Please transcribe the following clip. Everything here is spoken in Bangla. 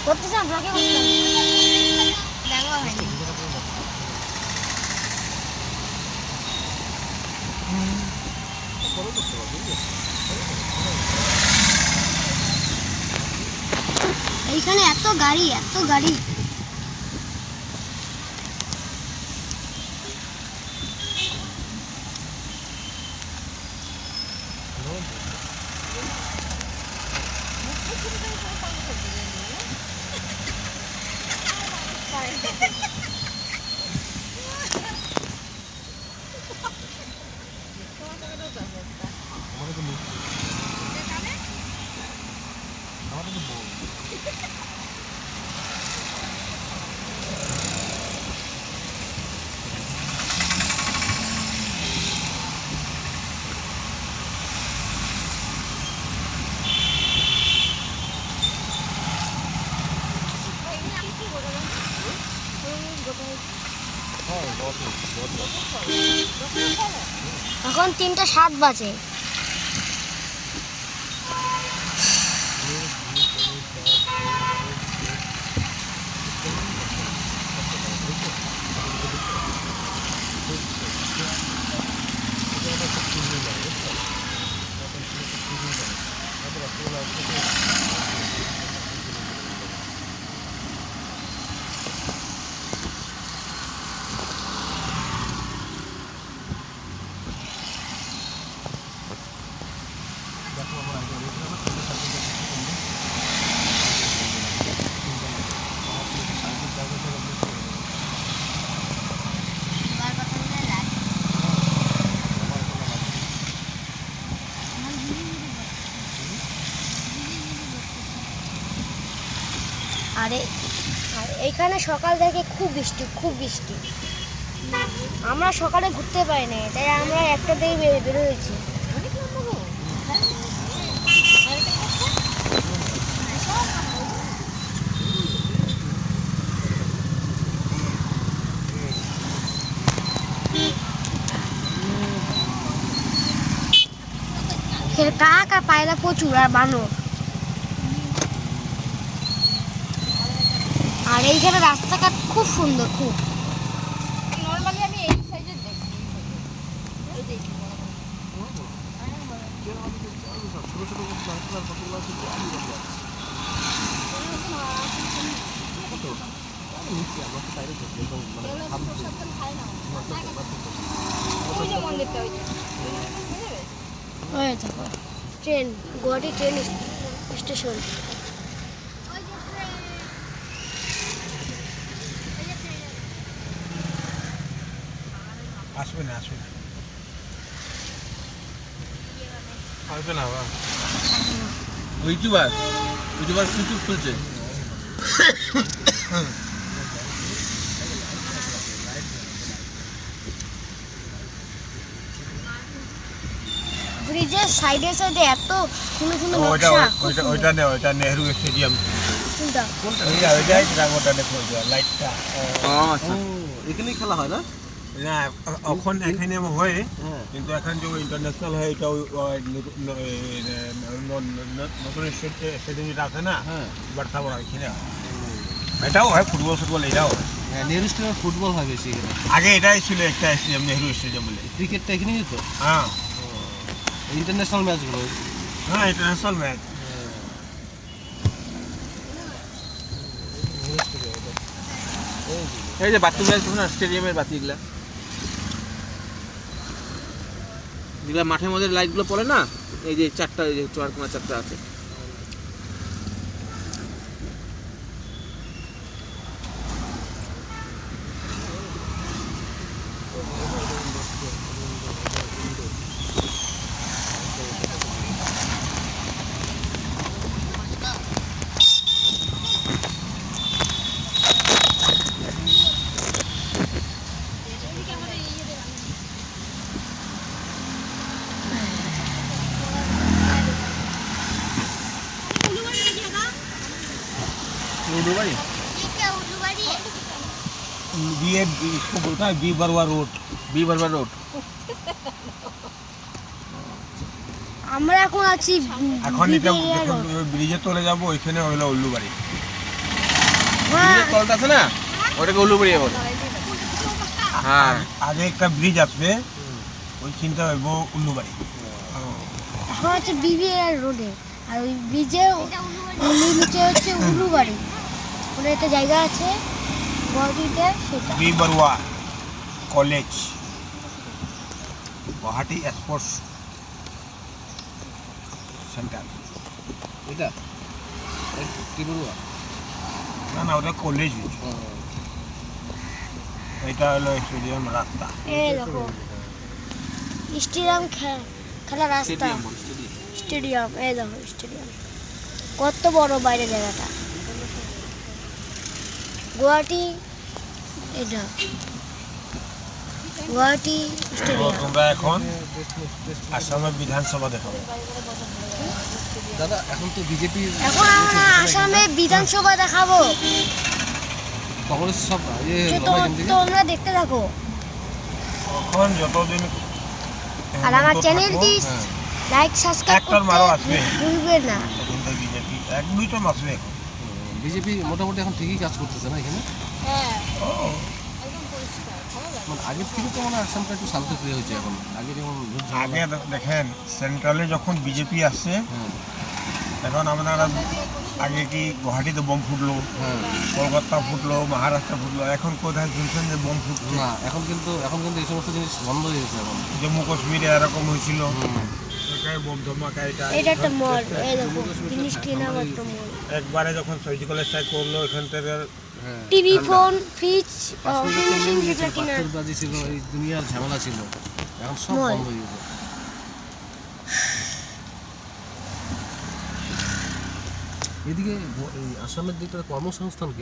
করতে চান ব্লগে দেখা হয়নি। এইখানে এত গাড়ি এত গাড়ি। এখন 3:07 বাজে। আরে এইখানে সকাল থেকে খুব বৃষ্টি। আমরা সকালে ঘুরতে পারি না, তাই আমরা একটা থেকে বেরোয়েছি। কাক আর পায়রা প্রচুর আর বানর। আর এইখানে রাস্তাঘাট খুব সুন্দর, খুব নরমালি আমি এই সাইডে দেখি। Train, Guwahati train station. আসবে না ইউটিউবার ইউটিউব খুলছে। ব্রিজের সাইডে এত সুন্দর সুন্দর নকশা। ওইটা নেহরু স্টেডিয়াম। কোনটা? ওইটা দেখো লাইটটা। এখানেই খেলা হয় না? না, এখন এখানে হয়, কিন্তু এখন যে ইন্টারন্যাশনাল হয় এটা নতুন স্টেডিয়াম যেটা আছে না, বার্তা বড় এখানে এটাও হয়। ফুটবল এটাও হয়। নেহরু স্টেডিয়ামে ফুটবল হয় বেশি এখানে। আগে এটাই ছিল একটা স্টেডিয়াম, নেহরু স্টেডিয়াম বলে। ক্রিকেটটা এখানেই হতো? হ্যাঁ, ইন্টারন্যাশনাল ম্যাচগুলো। হ্যাঁ, ইন্টারন্যাশনাল ম্যাচ। এই যে বাতি ম্যাচ না, স্টেডিয়ামের বাতি যেগুলা মাঠের মধ্যে লাইটগুলো পড়ে না, এই যে চারটা, এই যে চোয়ারকোনা চারটা আছে। उर्दूबाड़ी ये इसको बोलता है बी बरवा रोड। আমরা এখন আছি এখন এটা ব্রিজে চলে যাবো, ওইখানে হলো উল্লুবাড়ি। হ্যাঁ তলটা আছে না ওটাকে উলুবেড়িয়া বলে। হ্যাঁ আগে একটা ব্রিজ আসবে ওইখানটা হইব উল্লুবাড়ি। এখন হচ্ছে বিবিআর রোডে, আর ওই ব্রিজে নিচে হচ্ছে উলুবাড়ি। ওখানে একটা জায়গা আছে গুয়াহাটিতে, সেটা B Barua College, Guwahati Sports Centre. এটা কি বলবো না না, ওটা কলেজ হয়েছে, এটা হলো স্টেডিয়াম রাস্তা। এই দেখো স্টেডিয়াম খেলার রাস্তা, স্টেডিয়াম বলে স্টেডিয়াম। স্টেডিয়াম। এই দেখো স্টেডিয়াম কত বড় বাইরে জায়গাটা। গুয়াহাটি, এটা গুয়াহাটি তো স্টেডিয়াম। তোমরা এখন আসামের বিধানসভা দেখো। দাদা এখন তো বিজেপি এখন আমরা আসামে বিধানসভা দেখাবো, কংগ্রেস সব তোমরা দেখতে থাকো। এখন যতদিন আর আমার চ্যানেলটি লাইক সাবস্ক্রাইব একটা মারও আসবে। করতে ভুলবেন না। এখন তো বিজেপি এক দুইটা আসবে এখন। বিজেপি মোটামুটি এখন ঠিকই কাজ করতেছে না এখানে। হ্যাঁ মানে আগের থেকে তো মানে আসামটা একটু শান্তিপ্রিয় হয়েছে এখন। আগে যেমন আগে দেখেন সেন্ট্রালে যখন বিজেপি আসছে, হ্যাঁ এখন আপনারা আগে কি গুয়াহাটিতে বোম ফুটলো, হ্যাঁ কলকাতা ফুটলো, মহারাষ্ট্র ফুটলো, এখন কোথায় শুনছেন যে বোম ফুটছে? না এখন কিন্তু এই সমস্ত জিনিস বন্ধ হয়ে গেছে এখন। জম্মু কাশ্মীরে এরকম হয়েছিল, এটাই বোম ধমাকা। এটা একটা মল, এই দেখো জিনিস কেনা একটা মল। একবারে যখন সার্জিক্যাল স্ট্রাইক করলো এখান থেকে হ্যাঁ টিভি, ফোন, ফ্রিজ, পাথরবাজি ছিল, এই দুনিয়ার ঝামেলা ছিল, এখন সব মল। বন্ধ হয়ে গেছে। এদিকে এই আসামের দিকটা কর্মসংস্থান